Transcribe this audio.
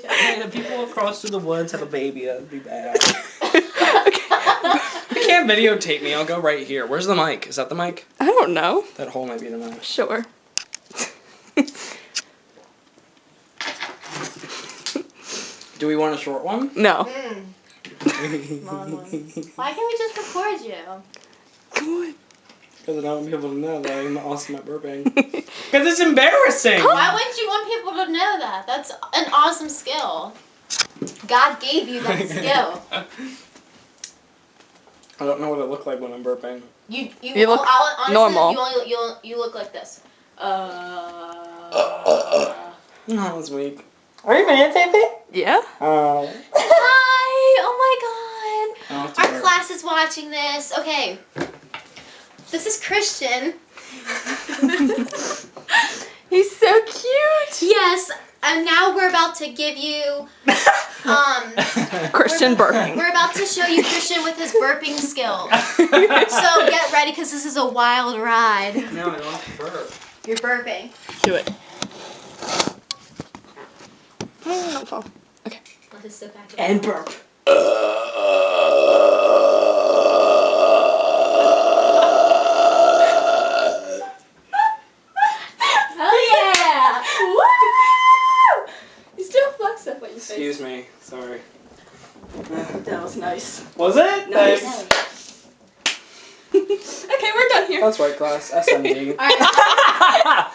Hey, the people across through the woods have a baby. That'd be bad. Okay. You can't videotape me. I'll go right here. Where's the mic? Is that the mic? I don't know. That hole might be the mic. Sure. Do we want a short one? No. Long one. Why can't we just record you? Come on. Because I don't want people to know that I'm awesome at burping. Because it's embarrassing. Why wouldn't you want people to know that? That's an awesome skill. God gave you that skill. I don't know what it looked like when I'm burping. You look honestly, normal. You look like this. That was weak. Are you videotaping? Yeah. Oh. Hi! Oh my I'll have god! to Our burp. class is watching this. Okay. This is Christian. He's so cute. Yes, and now we're about to give you Christian burping. We're about to show you Christian with his burping skills. So get ready because this is a wild ride. No, I don't have to burp. You're burping. Do it. Oh, don't fall. Okay. Let us sit back And burp. Hell yeah! Woo! You still flex up on your face. Excuse me. Sorry. That was nice. Was it? Nice. Thanks. Okay, we're done here. That's right, class. SMG. All right.